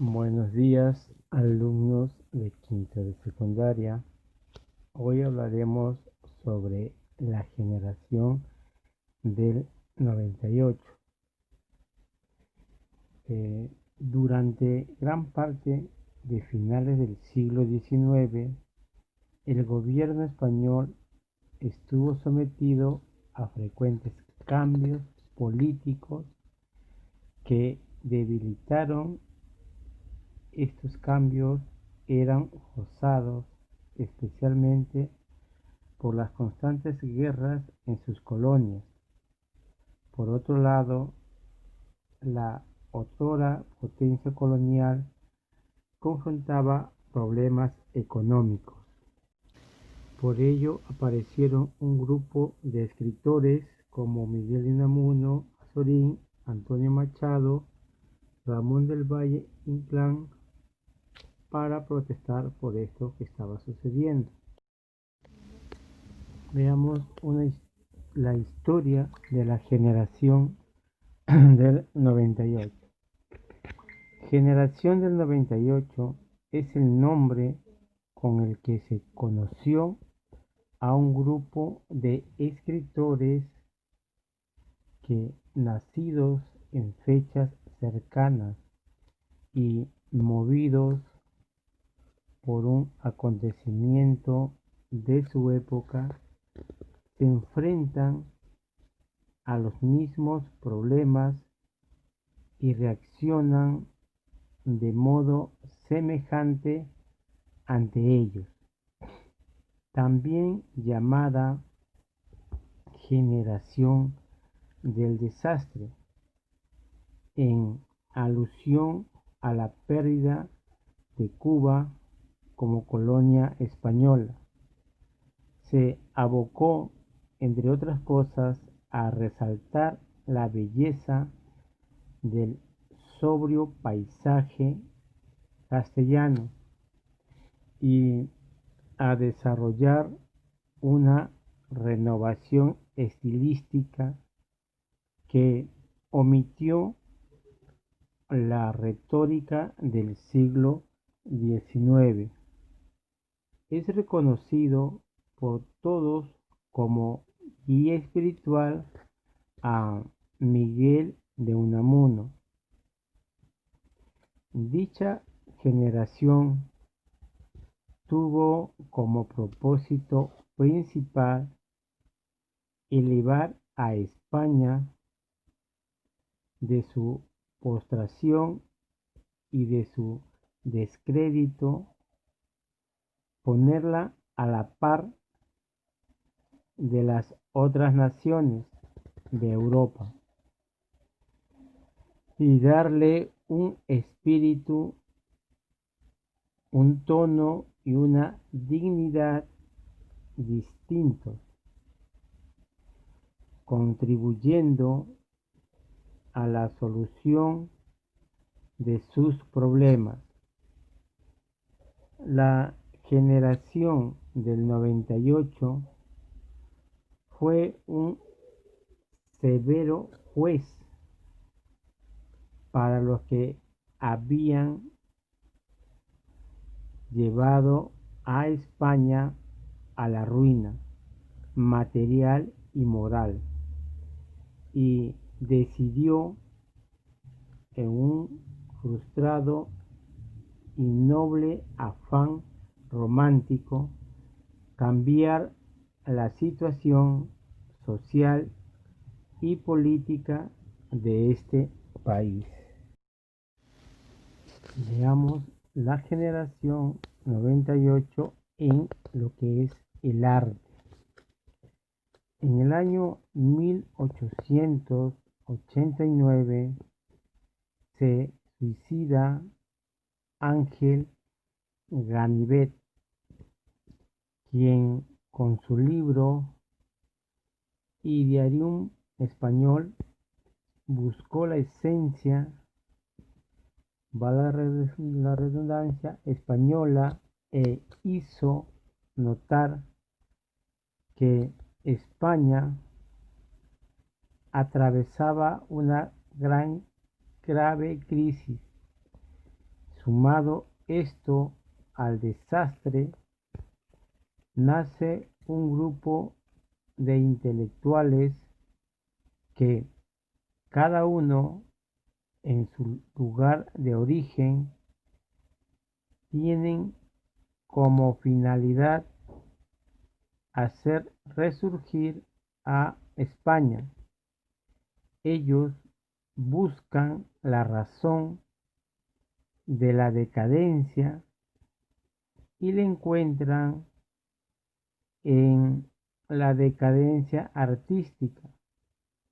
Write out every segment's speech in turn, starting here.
Buenos días, alumnos de quinto de secundaria. Hoy hablaremos sobre la generación del 98. Durante gran parte de finales del siglo XIX, el gobierno español estuvo sometido a frecuentes cambios políticos que debilitaron. Estos cambios eran forzados especialmente por las constantes guerras en sus colonias. Por otro lado, la otrora potencia colonial confrontaba problemas económicos. Por ello aparecieron un grupo de escritores como Miguel de Unamuno, Azorín, Antonio Machado, Ramón del Valle Inclán, para protestar por esto que estaba sucediendo. Veamos la historia de la generación del 98. Generación del 98 es el nombre con el que se conoció a un grupo de escritores que, nacidos en fechas cercanas y movidos por un acontecimiento de su época, se enfrentan a los mismos problemas y reaccionan de modo semejante ante ellos. También llamada generación del desastre, en alusión a la pérdida de Cuba como colonia española. Se abocó, entre otras cosas, a resaltar la belleza del sobrio paisaje castellano y a desarrollar una renovación estilística que omitió la retórica del siglo XIX. Es reconocido por todos como guía espiritual a Miguel de Unamuno. Dicha generación tuvo como propósito principal elevar a España de su postración y de su descrédito, ponerla a la par de las otras naciones de Europa y darle un espíritu, un tono y una dignidad distintos, contribuyendo a la solución de sus problemas. La generación del 98 fue un severo juez para los que habían llevado a España a la ruina material y moral, y decidió, en un frustrado y noble afán romántico, cambiar la situación social y política de este país. Veamos la generación 98 en lo que es el arte. En el año 1889 se suicida Ángel Ganivet, quien con su libro Idearium Español buscó la esencia, valga la redundancia, española, e hizo notar que España atravesaba una grave crisis. Sumado esto al desastre, nace un grupo de intelectuales que, cada uno en su lugar de origen, tienen como finalidad hacer resurgir a España. Ellos buscan la razón de la decadencia y la encuentran en la decadencia artística.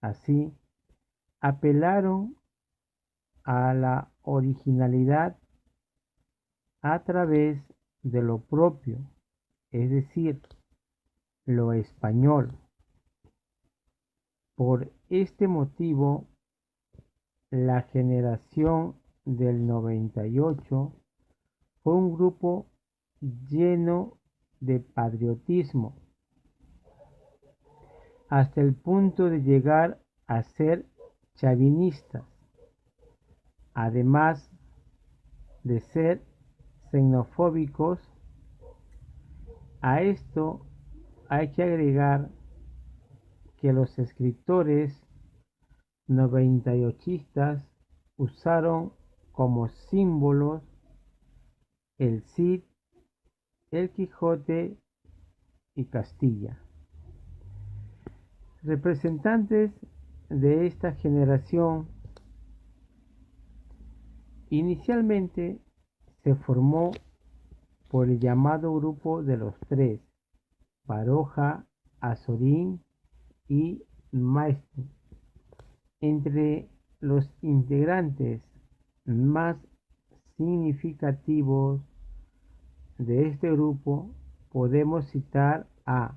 Así, apelaron a la originalidad a través de lo propio, es decir, lo español. Por este motivo, la generación del 98 fue un grupo lleno de patriotismo, hasta el punto de llegar a ser chavinistas, además de ser xenofóbicos. A esto hay que agregar que los escritores 98istas usaron como símbolos el Cid, el Quijote y Castilla. Representantes de esta generación inicialmente se formó por el llamado Grupo de los Tres: Baroja, Azorín y Maeztu. Entre los integrantes más significativos de este grupo podemos citar a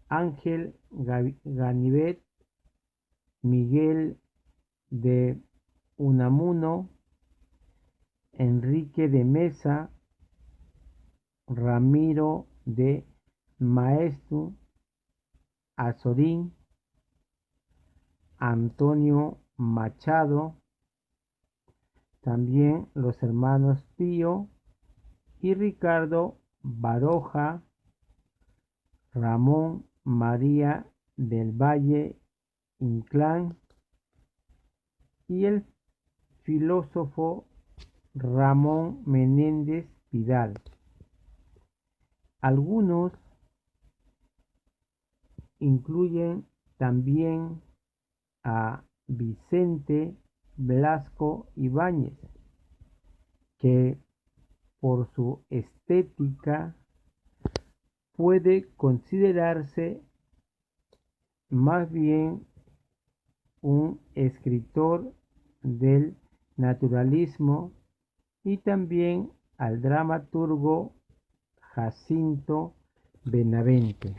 Ángel Ganivet, Miguel de Unamuno, Enrique de Mesa, Ramiro de Maeztu, Azorín, Antonio Machado, también los hermanos Pío y Ricardo Baroja, Ramón María del Valle Inclán y el filósofo Ramón Menéndez Pidal. Algunos incluyen también a Vicente Blasco Ibáñez, que por su estética puede considerarse más bien un escritor del naturalismo, y también al dramaturgo Jacinto Benavente.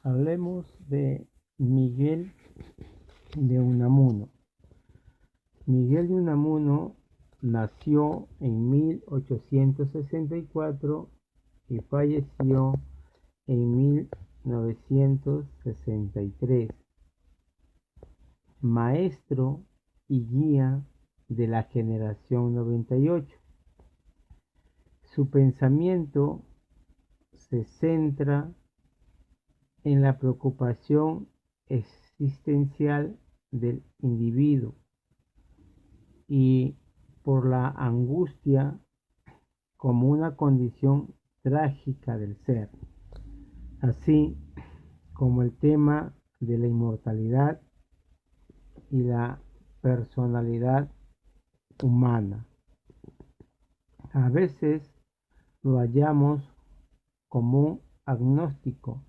Hablemos de Miguel de Unamuno. Miguel de Unamuno nació en 1864 y falleció en 1963. Maestro y guía de la generación 98. Su pensamiento se centra en la preocupación existencial del individuo y por la angustia como una condición trágica del ser, así como el tema de la inmortalidad y la personalidad humana. A veces lo hallamos como un agnóstico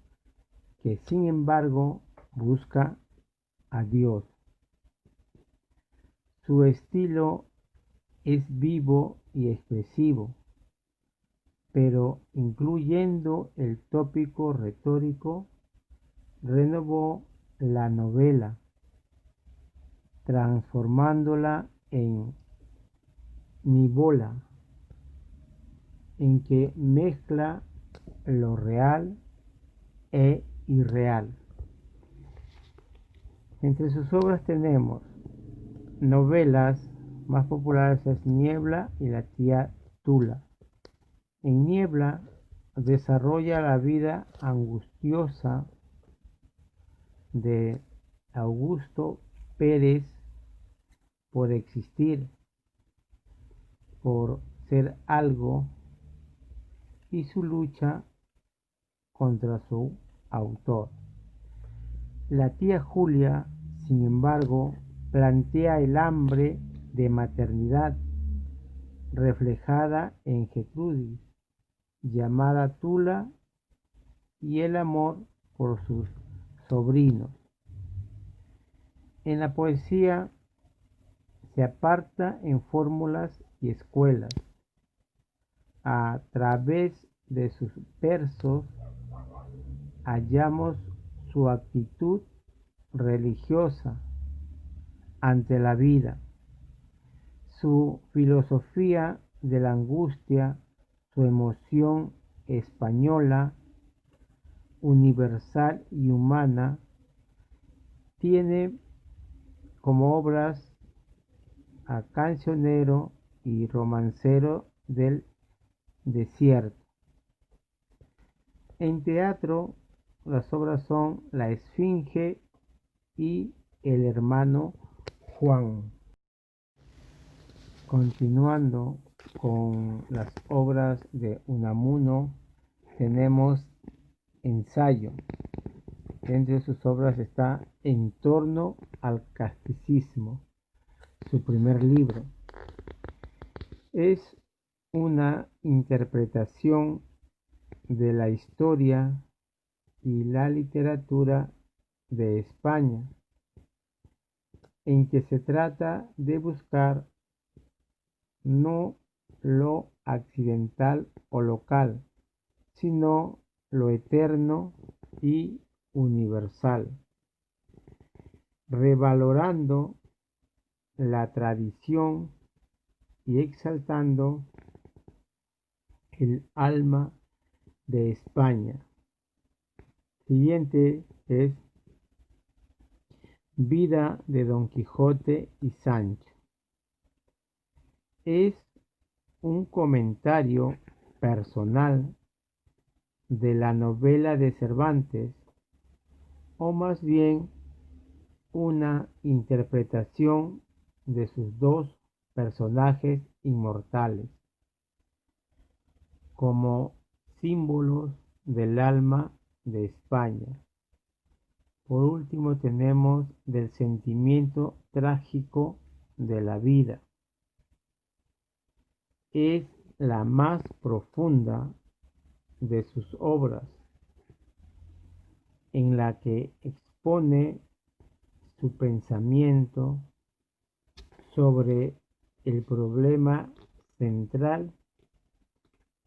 que, sin embargo, busca a Dios. Su estilo es vivo y expresivo, pero incluyendo el tópico retórico, renovó la novela, transformándola en nivola, en que mezcla lo real e irreal. Entre sus obras tenemos novelas más populares es Niebla y la tía Tula. En Niebla desarrolla la vida angustiosa de Augusto Pérez por existir, por ser algo, y su lucha contra su autor. La tía Julia, sin embargo, plantea el hambre de maternidad reflejada en Gertrudis, llamada Tula, y el amor por sus sobrinos. En la poesía se aparta en fórmulas y escuelas. A través de sus versos hallamos su actitud religiosa ante la vida, su filosofía de la angustia, su emoción española, universal y humana. Tiene como obras a Cancionero y Romancero del Desierto. En teatro, las obras son La Esfinge y El hermano Juan. Continuando con las obras de Unamuno, tenemos Ensayo. Entre sus obras está En torno al casticismo, su primer libro. Es una interpretación de la historia y la literatura de España, en que se trata de buscar no lo accidental o local, sino lo eterno y universal, revalorando la tradición y exaltando el alma de España. Siguiente es Vida de Don Quijote y Sancho. Es un comentario personal de la novela de Cervantes, o más bien una interpretación de sus dos personajes inmortales como símbolos del alma de España. Por último tenemos del sentimiento trágico de la vida. Es la más profunda de sus obras, en la que expone su pensamiento sobre el problema central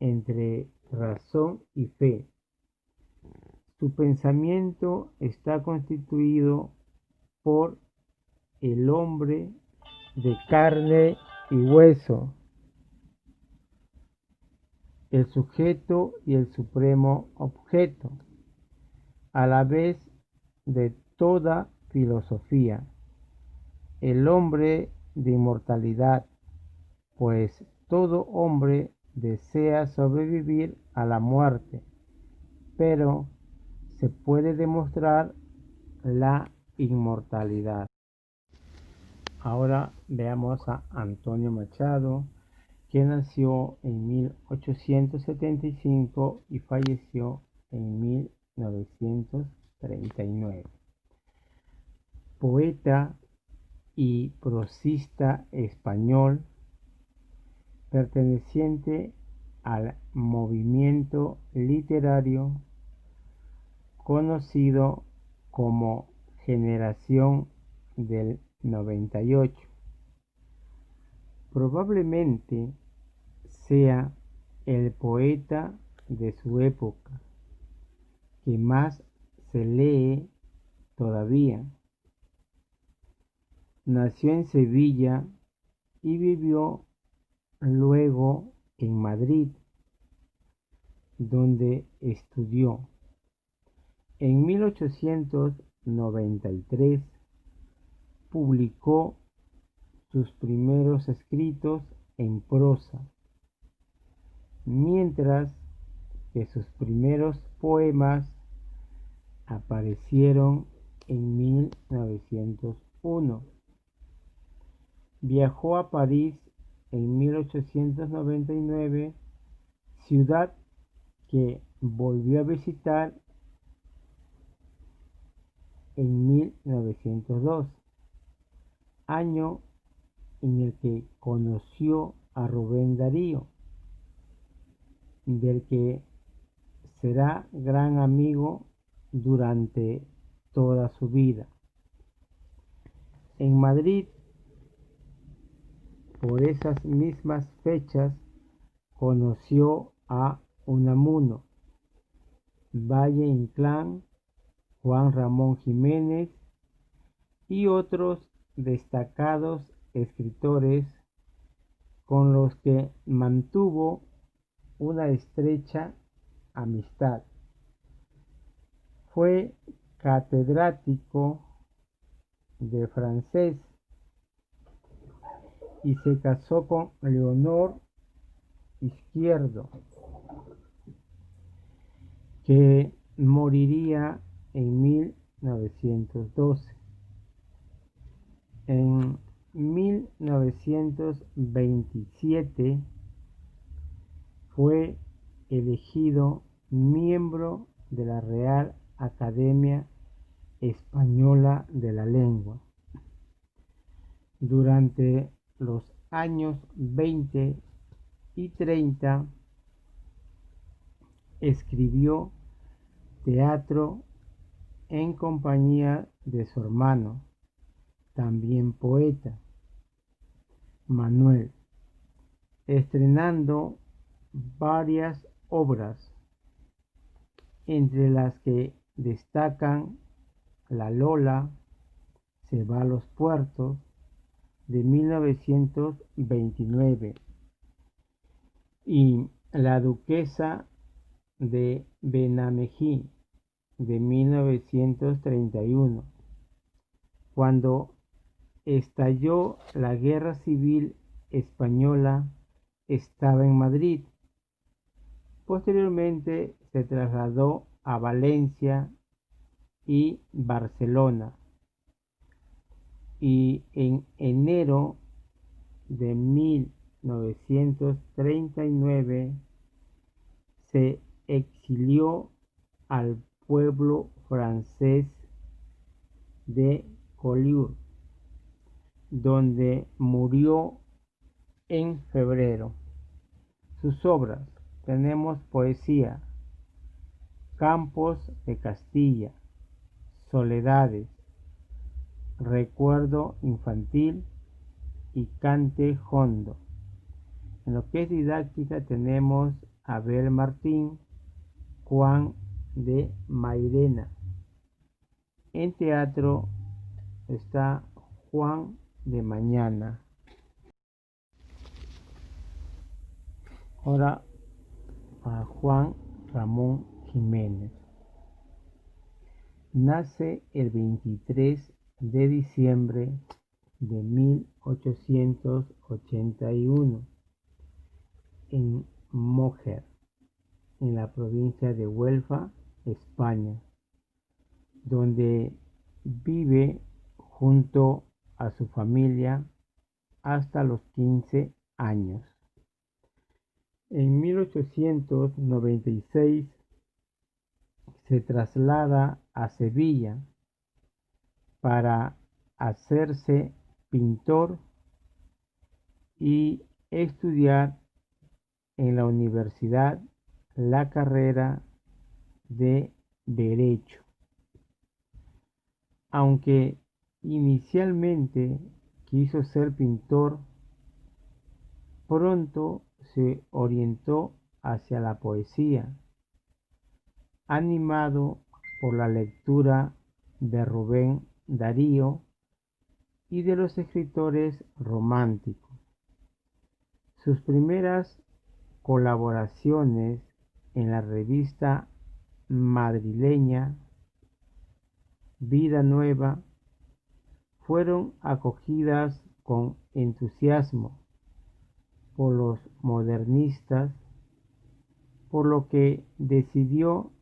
entre razón y fe. Su pensamiento está constituido por el hombre de carne y hueso, el sujeto y el supremo objeto, a la vez de toda filosofía, el hombre de inmortalidad, pues todo hombre desea sobrevivir a la muerte, pero se puede demostrar la inmortalidad. Ahora veamos a Antonio Machado, que nació en 1875 y falleció en 1939. Poeta y prosista español, perteneciente al movimiento literario conocido como Generación del 98. Probablemente sea el poeta de su época que más se lee todavía. Nació en Sevilla y vivió luego en Madrid, donde estudió. En 1893 publicó sus primeros escritos en prosa, mientras que sus primeros poemas aparecieron en 1901. Viajó a París en 1899, ciudad que volvió a visitar en 1902, año en el que conoció a Rubén Darío, del que será gran amigo durante toda su vida. En Madrid, por esas mismas fechas, conoció a Unamuno, Valle Inclán, Juan Ramón Jiménez y otros destacados escritores con los que mantuvo una estrecha amistad. Fue catedrático de francés y se casó con Leonor Izquierdo, que moriría en 1912. En 1927 fue elegido miembro de la Real Academia Española de la Lengua. Durante los años 20 y 30 escribió teatro en compañía de su hermano, también poeta, Manuel, estrenando varias obras, entre las que destacan La Lola, se va a los puertos, de 1929, y La Duquesa de Benamejí, de 1931. Cuando estalló la Guerra Civil Española, estaba en Madrid. Posteriormente se trasladó a Valencia y Barcelona, y en enero de 1939 se exilió al pueblo francés de Collioure, donde murió en febrero. Sus obras: tenemos poesía, Campos de Castilla, Soledades, Recuerdo infantil y Cante Jondo. En lo que es didáctica tenemos Abel Martín, Juan de Mairena. En teatro está Juan de Mañana. Ahora para Juan Ramón Jiménez. Nace el 23 de diciembre de 1881 en Móger, en la provincia de Huelva, España, donde vive junto a su familia hasta los 15 años. En 1896 se traslada a Sevilla para hacerse pintor y estudiar en la universidad la carrera de Derecho. Aunque inicialmente quiso ser pintor, pronto se orientó hacia la poesía, animado por la lectura de Rubén Darío y de los escritores románticos. Sus primeras colaboraciones en la revista madrileña Vida Nueva fueron acogidas con entusiasmo por los modernistas, por lo que decidió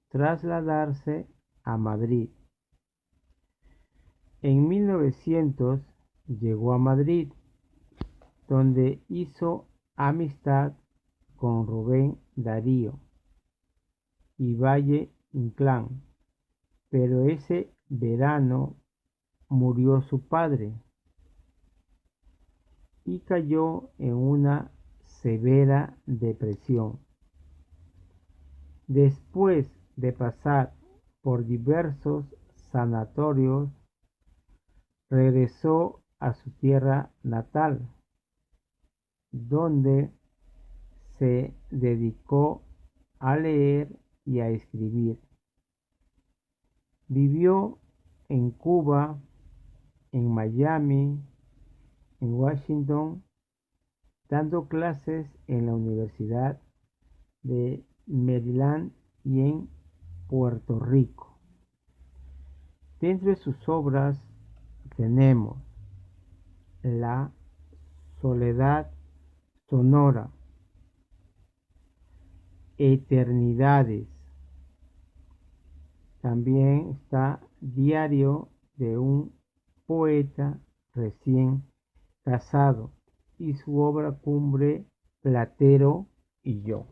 trasladarse a Madrid. En 1900 llegó a Madrid, donde hizo amistad con Rubén Darío y Valle Inclán, pero ese verano murió su padre y cayó en una severa depresión. Después de pasar por diversos sanatorios, regresó a su tierra natal, donde se dedicó a leer y a escribir. Vivió en Cuba, en Miami, en Washington, dando clases en la Universidad de Maryland y en Puerto Rico. Dentro de sus obras tenemos La soledad sonora, Eternidades. También está Diario de un poeta recién casado y su obra cumbre Platero y yo.